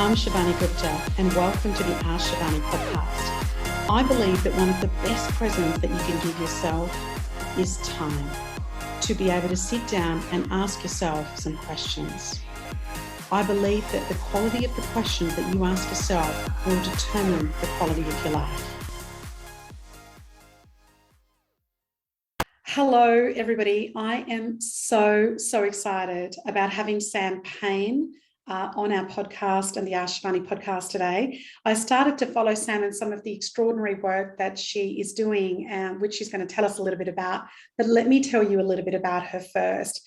I'm Shivani Gupta and welcome to the AskShivani podcast. I believe that one of the best presents that you can give yourself is time to be able to sit down and ask yourself some questions. I believe that the quality of the questions that you ask yourself will determine the quality of your life. Hello, everybody. I am so excited about having Sam Payne on our podcast and the AskShivani podcast today. I started to follow Sam and some of the extraordinary work that she is doing, which she's going to tell us a little bit about. But let me tell you a little bit about her first.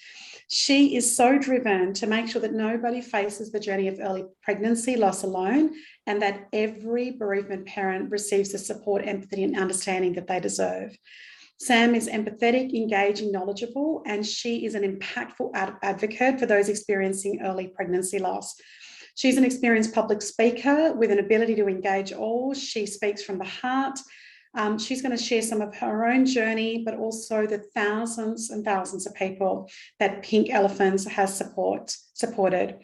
She is so driven to make sure that nobody faces the journey of early pregnancy loss alone, and that every bereavement parent receives the support, empathy, and understanding that they deserve. Sam is empathetic, engaging, knowledgeable, and she is an impactful advocate for those experiencing early pregnancy loss. She's an experienced public speaker with an ability to engage all. She speaks from the heart. She's going to share some of her own journey, but also the thousands and thousands of people that Pink Elephants has supported.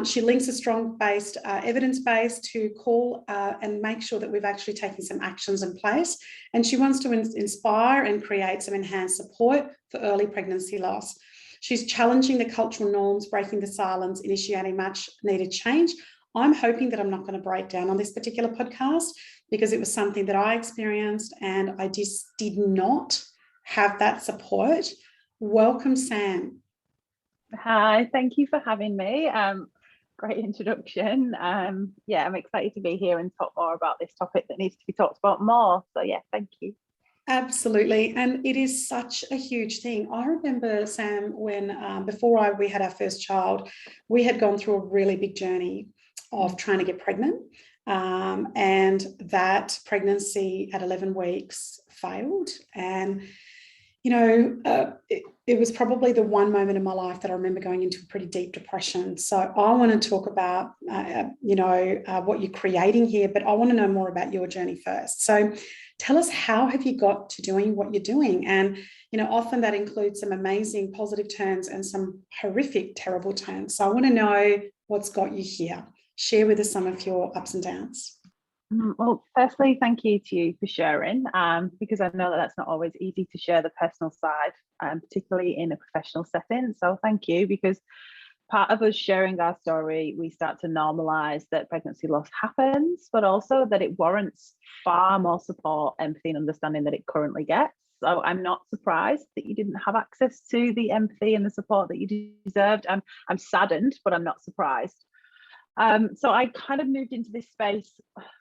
She links a strong-based, evidence-based to call and make sure that we've actually taken some actions in place. And she wants to inspire and create some enhanced support for early pregnancy loss. She's challenging the cultural norms, breaking the silence, initiating much needed change. I'm hoping that I'm not going to break down on this particular podcast because it was something that I experienced and I just did not have that support. Welcome, Sam. Hi, thank you for having me. Great introduction. I'm excited to be here and talk more about this topic that needs to be talked about more. So yeah, thank you. Absolutely. And it is such a huge thing. I remember, Sam, when before we had our first child, we had gone through a really big journey of trying to get pregnant. And that pregnancy at 11 weeks failed. And, you know, it was probably the one moment in my life that I remember going into a pretty deep depression. So I want to talk about, what you're creating here, but I want to know more about your journey first. So tell us, how have you got to doing what you're doing? And, you know, often that includes some amazing positive turns and some horrific, terrible turns. So I want to know what's got you here. Share with us some of your ups and downs. Well, firstly, thank you to you for sharing, because I know that that's not always easy to share the personal side, particularly in a professional setting. So thank you, because part of us sharing our story, we start to normalise that pregnancy loss happens, but also that it warrants far more support, empathy and understanding that it currently gets. So I'm not surprised that you didn't have access to the empathy and the support that you deserved. I'm saddened, but I'm not surprised. So I kind of moved into this space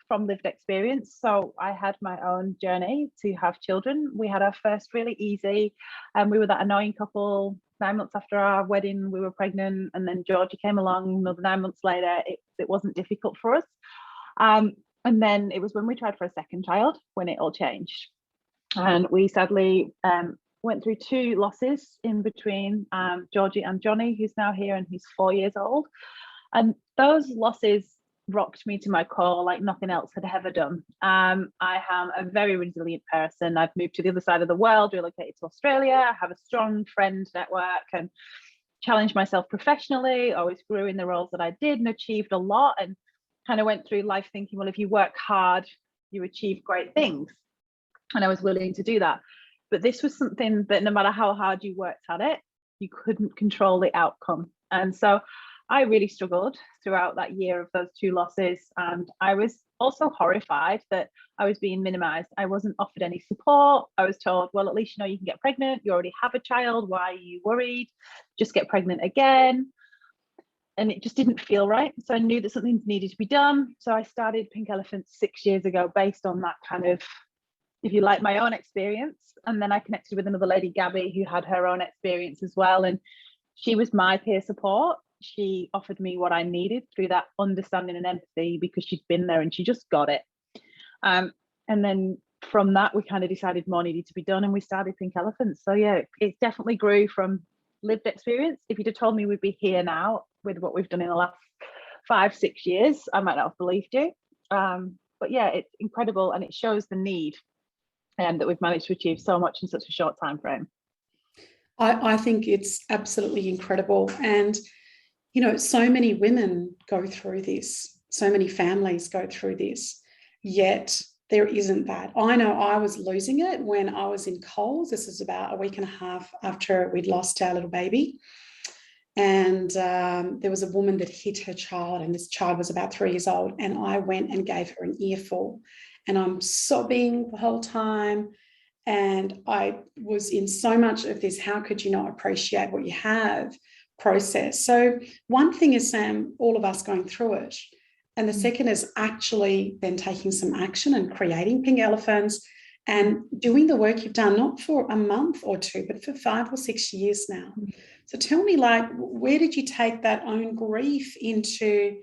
from lived experience. So I had my own journey to have children. We had our first really easy, and we were that annoying couple. 9 months after our wedding, we were pregnant, and then Georgia came along another 9 months later. It wasn't difficult for us. And then it was when we tried for a second child when it all changed. And we sadly went through 2 losses in between, Georgie and Johnny, who's now here and who's 4 years old. And those losses rocked me to my core like nothing else had ever done. I am a very resilient person. I've moved to the other side of the world, relocated to Australia. I have a strong friend network and challenged myself professionally, always grew in the roles that I did and achieved a lot, and kind of went through life thinking, well, if you work hard, you achieve great things. And I was willing to do that. But this was something that no matter how hard you worked at it, you couldn't control the outcome. And so I really struggled throughout that year of those 2 losses. And I was also horrified that I was being minimized. I wasn't offered any support. I was told, well, at least you know you can get pregnant. You already have a child. Why are you worried? Just get pregnant again. And it just didn't feel right. So I knew that something needed to be done. So I started Pink Elephants 6 years ago based on that kind of, if you like, my own experience. And then I connected with another lady, Gabby, who had her own experience as well. And she was my peer support. She offered me what I needed through that understanding and empathy because she'd been there and she just got it. And then from that, we kind of decided more needed to be done and we started Pink Elephants. So yeah, it definitely grew from lived experience. If you'd have told me we'd be here now with what we've done in the last 5-6 years, I might not have believed you. But yeah, it's incredible and it shows the need that we've managed to achieve so much in such a short time frame. I think it's absolutely incredible. And, you know, so many women go through this. so many families go through this, yet there isn't that. I know I was losing it when I was in Coles. This is about a week and a half after we'd lost our little baby. And there was a woman that hit her child, and this child was about 3 years old. And I went and gave her an earful, and I'm sobbing the whole time. And I was in so much of this, how could you not appreciate what you have process? So one thing is, Sam, all of us going through it. And the second is actually then taking some action and creating pink elephants and doing the work you've done, not for a month or two, but for 5 or 6 years now. So tell me, like, where did you take that own grief into,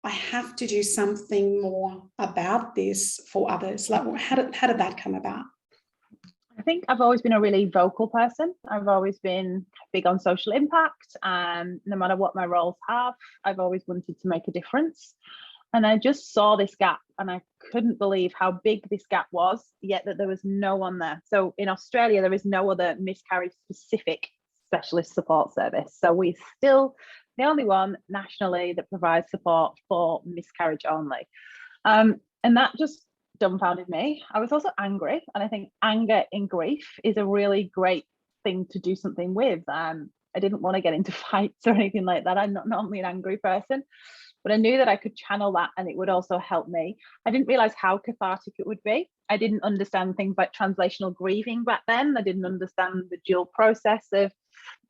I have to do something more about this for others? Like, how did that come about? I think I've always been a really vocal person. I've always been big on social impact. No matter what my roles have, I've always wanted to make a difference. And I just saw this gap, and I couldn't believe how big this gap was, yet that there was no one there. So in Australia, there is no other miscarriage specific specialist support service. So we're still the only one nationally that provides support for miscarriage only. And that just dumbfounded me. I was also angry, and I think anger in grief is a really great thing to do something with. I didn't want to get into fights or anything like that. I'm not normally an angry person, but I knew that I could channel that and it would also help me. I didn't realize how cathartic it would be. I didn't understand things like translational grieving back then. I didn't understand the dual process of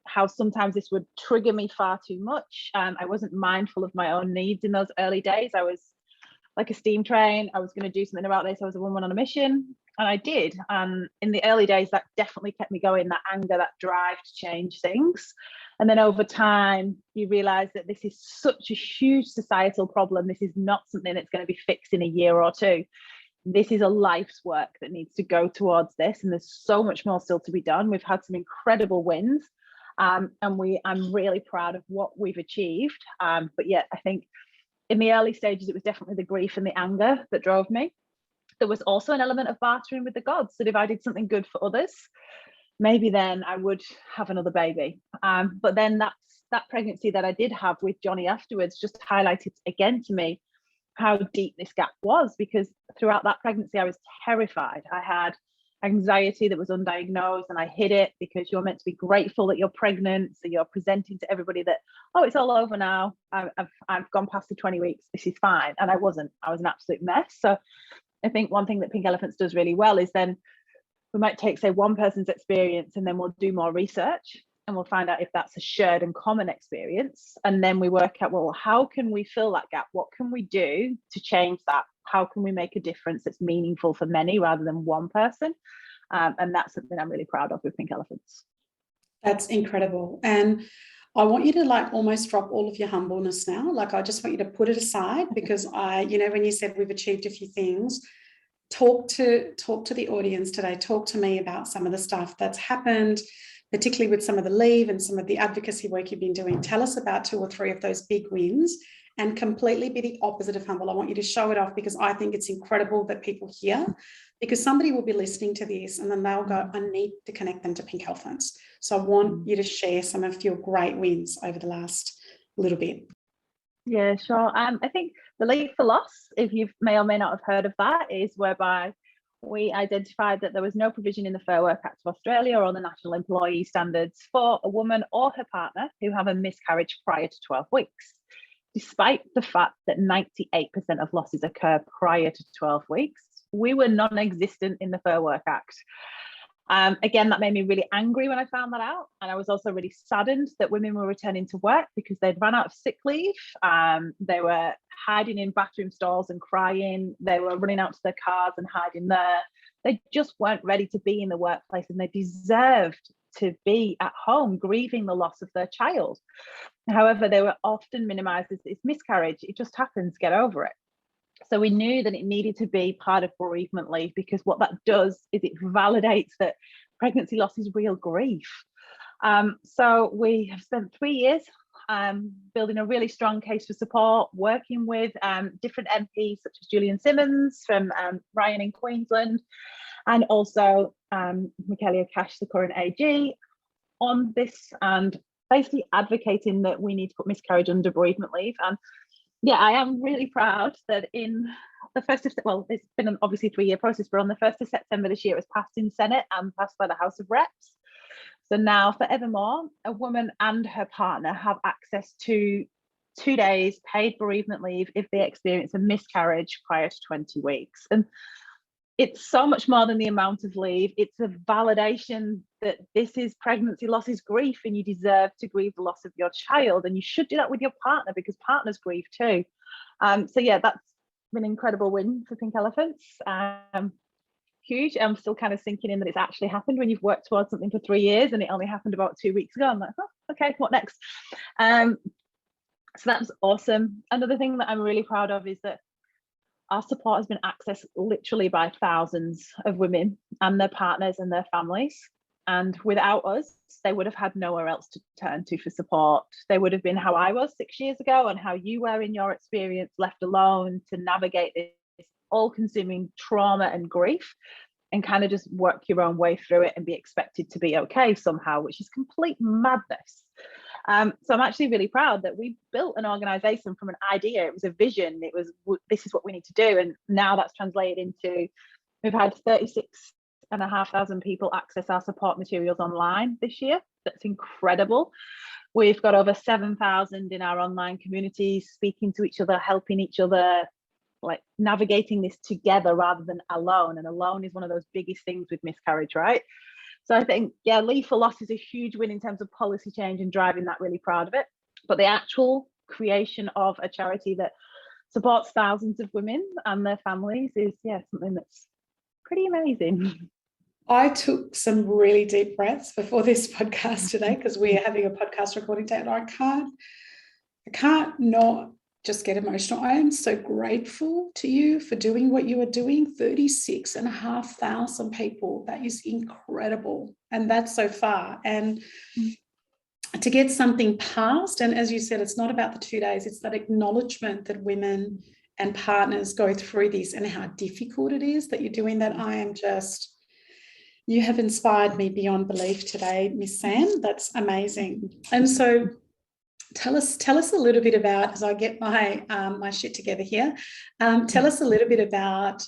how sometimes this would trigger me far too much. I wasn't mindful of my own needs in those early days. I was like a steam train. I was going to do something about this. I was a woman on a mission, and I did. In the early days, that definitely kept me going, that anger, that drive to change things. And then over time, you realize that this is such a huge societal problem. This is not something that's going to be fixed in a year or two. This is a life's work that needs to go towards this. And there's so much more still to be done. We've had some incredible wins. And I'm really proud of what we've achieved. But yet, I think in the early stages, it was definitely the grief and the anger that drove me. There was also an element of bartering with the gods, that if I did something good for others, maybe then I would have another baby. But then that pregnancy that I did have with Johnny afterwards just highlighted again to me how deep this gap was, because throughout that pregnancy, I was terrified. I had anxiety that was undiagnosed, and I hid it because you're meant to be grateful that you're pregnant. So you're presenting to everybody that, oh, it's all over now. I've gone past the 20 weeks. This is fine. And I wasn't. I was an absolute mess. So I think one thing that Pink Elephants does really well is then we might take, say, one person's experience, and then we'll do more research and we'll find out if that's a shared and common experience. And then we work out, well, how can we fill that gap? What can we do to change that? How can we make a difference that's meaningful for many rather than one person? And that's something I'm really proud of with Pink Elephants. That's incredible. And I want you to like almost drop all of your humbleness now. Like, I just want you to put it aside, because when you said we've achieved a few things, talk to the audience today. Talk to me about some of the stuff that's happened, particularly with some of the leave and some of the advocacy work you've been doing. Tell us about 2 or 3 of those big wins, and completely be the opposite of humble. I want you to show it off, because I think it's incredible that people hear, because somebody will be listening to this and then they'll go, I need to connect them to Pink Elephants. So I want you to share some of your great wins over the last little bit. Yeah, sure. I think the leave for loss, if you may or may not have heard of that, is whereby we identified that there was no provision in the Fair Work Act of Australia or the National Employee Standards for a woman or her partner who have a miscarriage prior to 12 weeks, despite the fact that 98% of losses occur prior to 12 weeks. We were non-existent in the Fair Work Act. Again, that made me really angry when I found that out. And I was also really saddened that women were returning to work because they'd run out of sick leave. They were hiding in bathroom stalls and crying. They were running out to their cars and hiding there. They just weren't ready to be in the workplace, and they deserved to be at home grieving the loss of their child. However, they were often minimized as it's miscarriage. It just happens, get over it. So we knew that it needed to be part of bereavement leave, because what that does is it validates that pregnancy loss is real grief. So we have spent 3 years building a really strong case for support, working with different MPs such as Julian Simmons from Ryan in Queensland, and also Michaelia Cash, the current AG, on this, and basically advocating that we need to put miscarriage under bereavement leave. And Yeah, I am really proud that in the first of, well, it's been an obviously 3-year process, but on the 1st of September this year, it was passed in Senate and passed by the House of Reps. So now, forevermore, a woman and her partner have access to 2 days paid bereavement leave if they experience a miscarriage prior to 20 weeks. And it's so much more than the amount of leave. It's a validation that this is pregnancy loss is grief, and you deserve to grieve the loss of your child. And you should do that with your partner, because partners grieve too. So yeah, that's been an incredible win for Pink Elephants. Huge. I'm still kind of sinking in that it's actually happened when you've worked towards something for 3 years and it only happened about 2 weeks ago. I'm like, oh, okay, what next? So that's awesome. Another thing that I'm really proud of is that our support has been accessed literally by thousands of women and their partners and their families. And without us, they would have had nowhere else to turn to for support. They would have been how I was 6 years ago and how you were in your experience, left alone to navigate this all-consuming trauma and grief, and kind of just work your own way through it and be expected to be okay somehow, which is complete madness. So I'm actually really proud that we built an organization from an idea. It was a vision. It was, this is what we need to do. And now that's translated into, we've had 36,500 people access our support materials online this year. That's incredible. We've got over 7,000 in our online communities, speaking to each other, helping each other, like navigating this together rather than alone. And alone is one of those biggest things with miscarriage, right? So I think, yeah, Leave for Loss is a huge win in terms of policy change and driving that, really proud of it. But the actual creation of a charity that supports thousands of women and their families is, yeah, something that's pretty amazing. I took some really deep breaths before this podcast today, because we're having a podcast recording day, and I can't not just get emotional. I am so grateful to you for doing what you are doing. 36,500 people. That is incredible. And that's so far. And to get something passed, and as you said, it's not about the 2 days, it's that acknowledgement that women and partners go through this and how difficult it is that you're doing that. I am just, you have inspired me beyond belief today, Miss Sam. That's amazing. And so tell us a little bit about, as I get my my shit together here, tell us a little bit about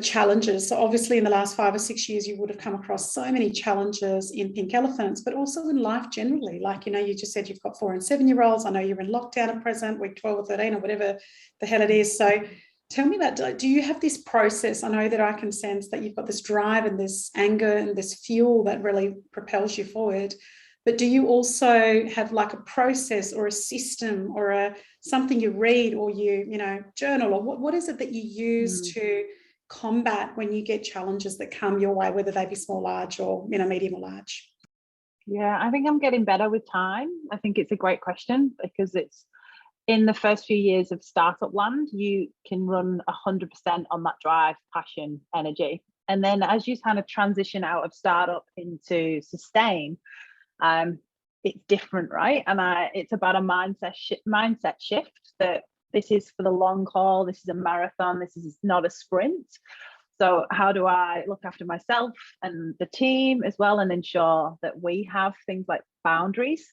challenges. So obviously in the last 5 or 6 years, you would have come across so many challenges in Pink Elephants, but also in life generally. Like, you just said you've got 4 and 7-year-olds. I know you're in lockdown at present, week 12 or 13 or whatever the hell it is. So tell me about, do you have this process? I know that I can sense that you've got this drive and this anger and this fuel that really propels you forward. But do you also have like a process or a system or something you read or you journal, or what is it that you use to combat when you get challenges that come your way, whether they be small, large, or medium or large? Yeah, I think I'm getting better with time. I think it's a great question, because it's in the first few years of startup land, you can run 100% on that drive, passion, energy. And then as you kind of transition out of startup into sustain, it's different, right? And it's about a mindset shift that this is for the long haul. This is a marathon. This is not a sprint. So how do I look after myself and the team as well, and ensure that we have things like boundaries?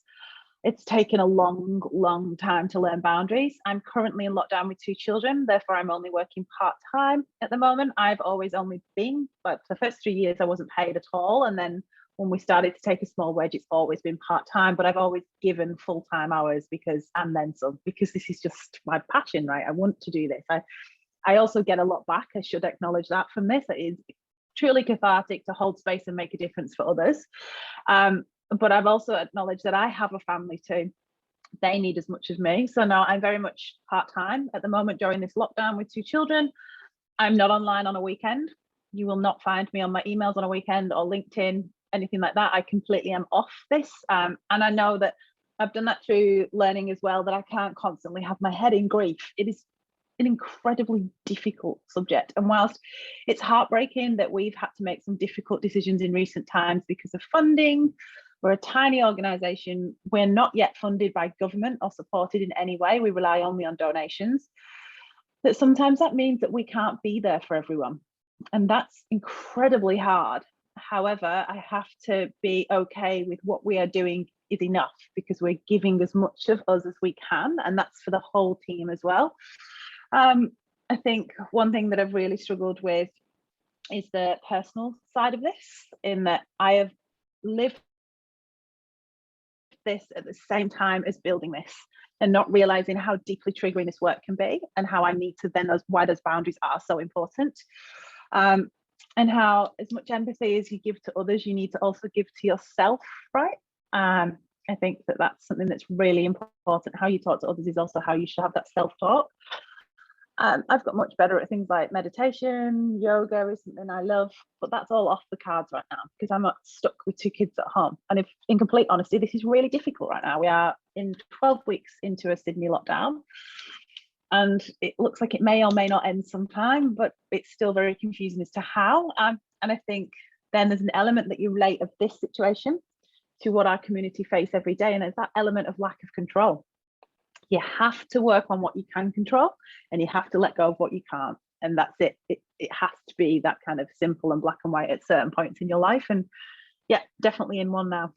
It's taken a long time to learn boundaries. I'm currently in lockdown with 2 children, therefore I'm only working part-time at the moment. I've always only been, but for the first 3 years I wasn't paid at all. And then when we started to take a small wage, it's always been part-time, but I've always given full-time hours because this is just my passion, right? I want to do this. I also get a lot back. I should acknowledge that from this. It is truly cathartic to hold space and make a difference for others. But I've also acknowledged that I have a family too. They need as much as me. So now I'm very much part-time at the moment during this lockdown with 2 children. I'm not online on a weekend. You will not find me on my emails on a weekend or LinkedIn, anything like that. I completely am off this. And I know that I've done that through learning as well, that I can't constantly have my head in grief. It is an incredibly difficult subject. And whilst it's heartbreaking that we've had to make some difficult decisions in recent times because of funding, we're a tiny organisation. We're not yet funded by government or supported in any way. We rely only on donations. But sometimes that means that we can't be there for everyone. And that's incredibly hard. However, I have to be okay with what we are doing is enough, because we're giving as much of us as we can, and that's for the whole team as well. I think one thing that I've really struggled with is the personal side of this, in that I have lived this at the same time as building this, and not realizing how deeply triggering this work can be, and how I need to then, why those boundaries are so important. And how as much empathy as you give to others, you need to also give to yourself, right? I think that that's something that's really important. How you talk to others is also how you should have that self-talk. I've got much better at things like meditation, yoga is something I love, but that's all off the cards right now because I'm stuck with 2 kids at home. And if, in complete honesty, this is really difficult right now. We are in 12 weeks into a Sydney lockdown, and it looks like it may or may not end sometime, but it's still very confusing as to how. And I think then there's an element that you relate of this situation to what our community face every day, and there's that element of lack of control. You have to work on what you can control, and you have to let go of what you can't, and that's it. It has to be that kind of simple and black and white at certain points in your life, and yeah, definitely in one now.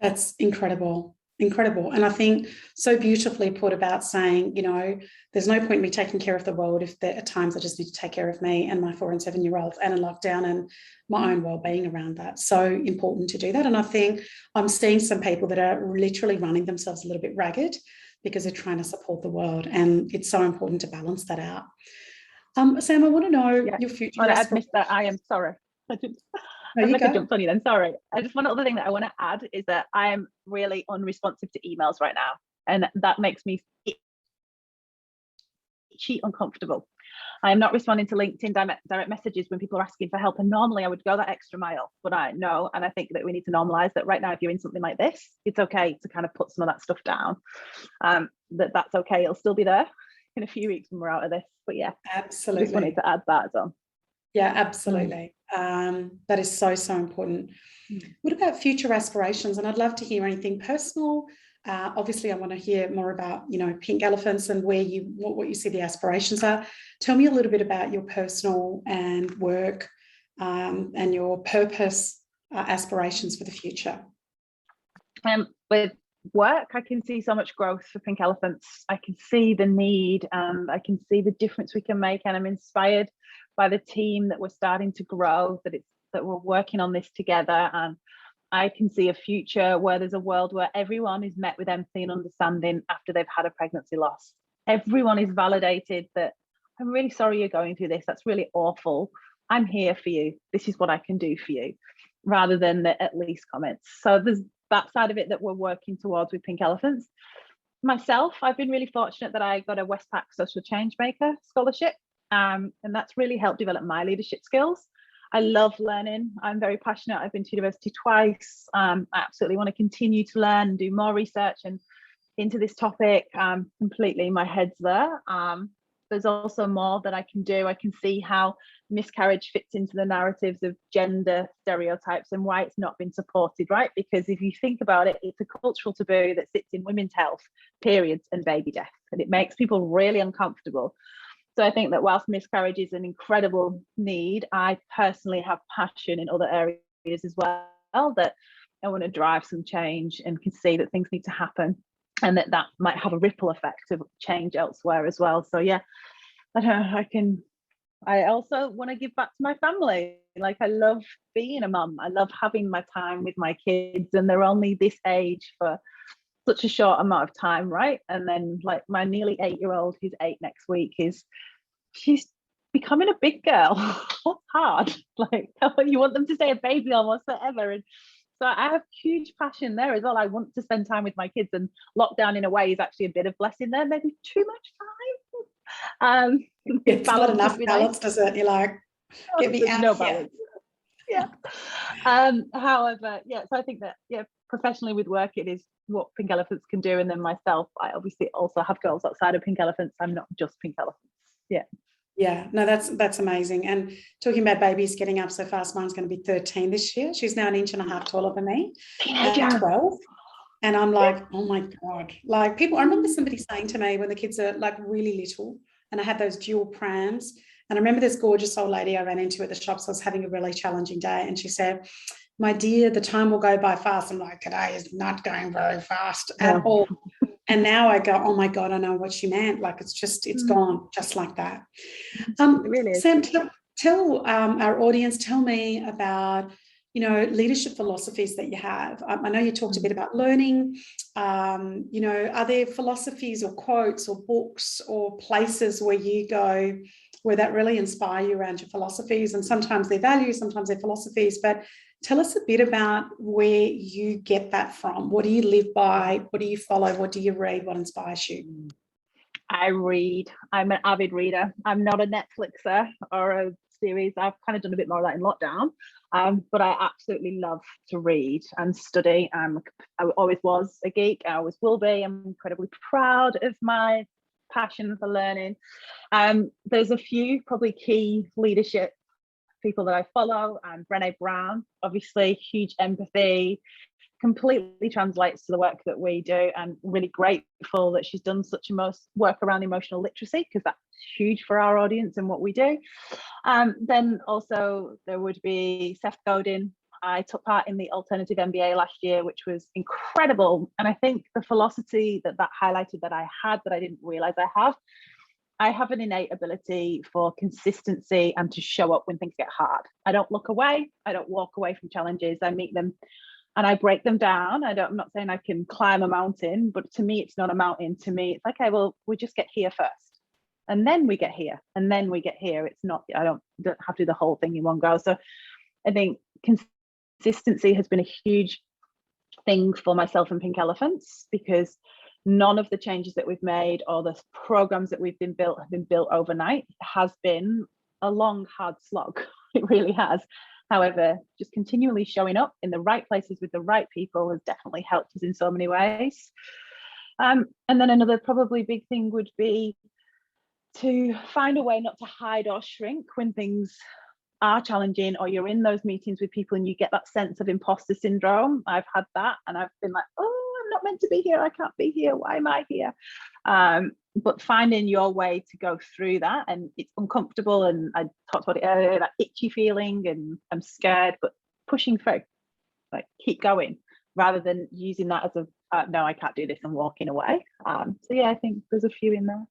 That's incredible. And I think so beautifully put about saying, you know, there's no point in me taking care of the world if there are times I just need to take care of me and my 4 and 7-year-olds, and in lockdown, and my own well-being around that. So important to do that. And I think I'm seeing some people that are literally running themselves a little bit ragged because they're trying to support the world. And it's so important to balance that out. Sam, I want to know your future. I missed that. I am sorry. No, you go. Jumped on you then. Sorry. I just one other thing that I want to add is that I am really unresponsive to emails right now, and that makes me itchy uncomfortable. I am not responding to LinkedIn direct messages when people are asking for help, and normally I would go that extra mile, but I know, and I think that we need to normalize that right now. If you're in something like this, it's okay to kind of put some of that stuff down. That's okay. It'll still be there in a few weeks when we're out of this. But yeah, absolutely. Just wanted to add that as well. Yeah, absolutely. That is so important. What about future aspirations? And I'd love to hear anything personal. Obviously, I want to hear more about, you know, Pink Elephants and what you see the aspirations are. Tell me a little bit about your personal and work and your purpose aspirations for the future. With work, I can see so much growth for Pink Elephants. I can see the need, and I can see the difference we can make, and I'm inspired by the team that we're starting to grow, that we're working on this together. And I can see a future where there's a world where everyone is met with empathy and understanding after they've had a pregnancy loss. Everyone is validated that I'm really sorry you're going through this. That's really awful. I'm here for you. This is what I can do for you, rather than the at least comments. So there's that side of it that we're working towards with Pink Elephants. Myself, I've been really fortunate that I got a Westpac Social Change Maker scholarship, and that's really helped develop my leadership skills. I love learning. I'm very passionate. I've been to university twice. I absolutely want to continue to learn and do more research and into this topic. Completely, my head's there. There's also more that I can do. I can see how miscarriage fits into the narratives of gender stereotypes and why it's not been supported, right? Because if you think about it, it's a cultural taboo that sits in women's health, periods, and baby death, and it makes people really uncomfortable. So I think that whilst miscarriage is an incredible need, I personally have passion in other areas as well, that I want to drive some change and can see that things need to happen, and that might have a ripple effect of change elsewhere as well. So yeah, I also want to give back to my family. Like, I love being a mum. I love having my time with my kids, and they're only this age for such a short amount of time, right? And then like my nearly 8-year-old, who's 8 next week, she's becoming a big girl. That's hard. Like, you want them to stay a baby almost forever. And so I have huge passion there as well. I want to spend time with my kids, and lockdown in a way is actually a bit of blessing there, maybe too much time. It's not enough balance, does it? You're like, get me out no here. balance. Yeah. However, yeah, so I think that, yeah, professionally with work, it is what Pink Elephants can do. And then myself, I obviously also have goals outside of Pink Elephants. I'm not just Pink Elephants. Yeah, no, that's amazing. And talking about babies getting up so fast, mine's going to be 13 this year. She's now 1.5 inches taller than me. Teenager. 12. And I'm like, oh my God. Like, I remember somebody saying to me when the kids are like really little, and I had those dual prams, And I remember this gorgeous old lady I ran into at the shops. I was having a really challenging day, and she said, "My dear, the time will go by fast." I'm like, "Today is not going very fast at all." And now I go, "Oh my God, I know what she meant." Like, it's gone just like that. It really is. Sam, tell our audience, tell me about, leadership philosophies that you have. I know you talked a bit about learning. Are there philosophies or quotes or books or places where you go where that really inspire you around your philosophies? And sometimes they're values, sometimes they're philosophies, but tell us a bit about where you get that from. What do you live by? What do you follow? What do you read? What inspires you? I read. I'm an avid reader. I'm not a Netflixer or a series. I've kind of done a bit more of that in lockdown. But I absolutely love to read and study. I always was a geek. I always will be. I'm incredibly proud of my passion for learning. There's a few probably key leadership people that I follow. Brené Brown, obviously, huge empathy, completely translates to the work that we do, and really grateful that she's done such work around emotional literacy, because that's huge for our audience and what we do. Then also there would be Seth Godin. I took part in the alternative MBA last year, which was incredible. And I think the philosophy that highlighted that I had that I didn't realize I have an innate ability for consistency and to show up when things get hard. I don't look away. I don't walk away from challenges. I meet them and I break them down. I'm not saying I can climb a mountain, but to me, it's not a mountain. To me, it's okay, well, we just get here first. And then we get here. And then we get here. It's not, I don't have to do the whole thing in one go. So I think consistency has been a huge thing for myself and Pink Elephants, because none of the changes that we've made or the programs that we've been built have been built overnight. It has been a long, hard slog. It really has. However, just continually showing up in the right places with the right people has definitely helped us in so many ways. And then another probably big thing would be to find a way not to hide or shrink when things are challenging, or you're in those meetings with people and you get that sense of imposter syndrome. I've had that, and I've been like, oh, I'm not meant to be here. I can't be here. Why am I here? But finding your way to go through that, and it's uncomfortable, and I talked about it earlier, that itchy feeling, and I'm scared, but pushing through, like keep going, rather than using that as a no, I can't do this, and walking away. So yeah, I think there's a few in there.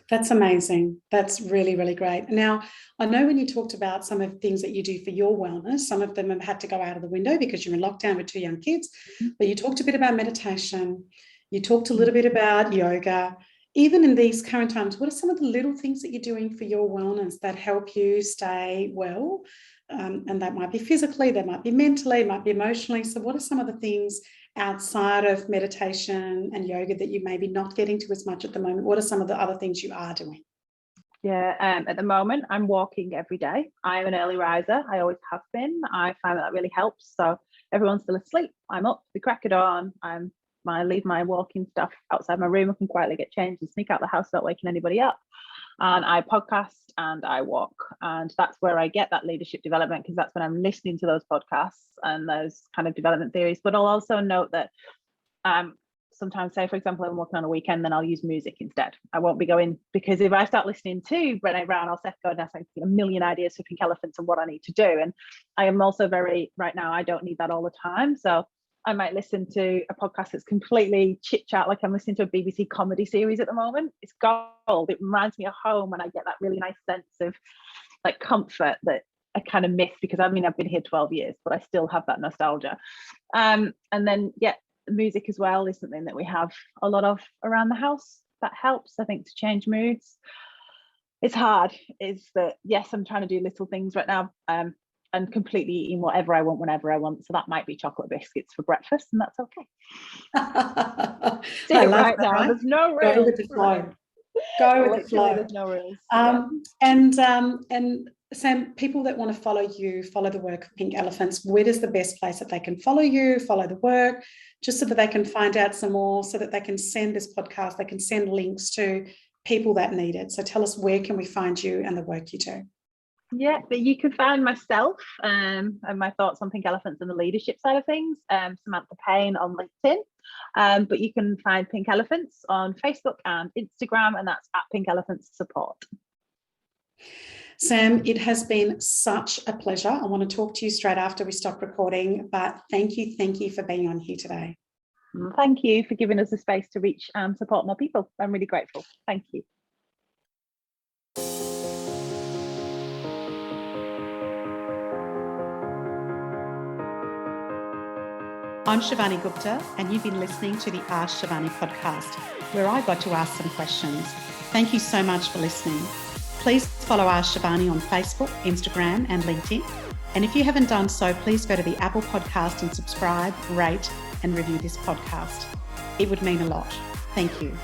That's amazing. That's really, really great. Now, I know when you talked about some of the things that you do for your wellness, some of them have had to go out of the window because you're in lockdown with 2 young kids, but you talked a bit about meditation. You talked a little bit about yoga. Even in these current times, what are some of the little things that you're doing for your wellness that help you stay well? And that might be physically, that might be mentally, it might be emotionally. So what are some of the things outside of meditation and yoga that you maybe not getting to as much at the moment? What are some of the other things you are doing? Yeah, at the moment, I'm walking every day. I'm an early riser. I always have been. I find that really helps. So everyone's still asleep. I'm up, the crack of dawn. I leave my walking stuff outside my room. I can quietly get changed and sneak out the house without waking anybody up. And I podcast and I walk. And that's where I get that leadership development, because that's when I'm listening to those podcasts and those kind of development theories. But I'll also note that sometimes, say, for example, I'm working on a weekend, then I'll use music instead. I won't be going, because if I start listening to Brené Brown or Seth Godin, I think a million ideas for Pink Elephants and what I need to do. And I am also right now, I don't need that all the time. So I might listen to a podcast that's completely chit chat, like I'm listening to a BBC comedy series at the moment. It's gold. It reminds me of home, and I get that really nice sense of like comfort that I kind of miss, because I've been here 12 years, but I still have that nostalgia. And then, yeah, music as well is something that we have a lot of around the house. That helps, I think, to change moods. It's hard, is that, yes, I'm trying to do little things right now, and completely eating whatever I want whenever I want. So that might be chocolate biscuits for breakfast, and that's okay. I love right that, now. right? There's no rules. Go with the flow. Go with the flow. There's no rules. And Sam, people that want to follow you, follow the work of Pink Elephants, where is the best place that they can follow you, follow the work, just so that they can find out some more, so that they can send this podcast, they can send links to people that need it. So tell us, where can we find you and the work you do? Yeah, but you can find myself and my thoughts on Pink Elephants and the leadership side of things, Samantha Payne on LinkedIn. But you can find Pink Elephants on Facebook and Instagram, and that's at Pink Elephants Support. Sam, it has been such a pleasure. I want to talk to you straight after we stop recording, but thank you for being on here today. Thank you for giving us the space to reach and support more people. I'm really grateful. Thank you. I'm Shivani Gupta, and you've been listening to the AskShivani podcast, where I got to ask some questions. Thank you so much for listening. Please follow AskShivani on Facebook, Instagram, and LinkedIn. And if you haven't done so, please go to the Apple Podcast and subscribe, rate, and review this podcast. It would mean a lot. Thank you.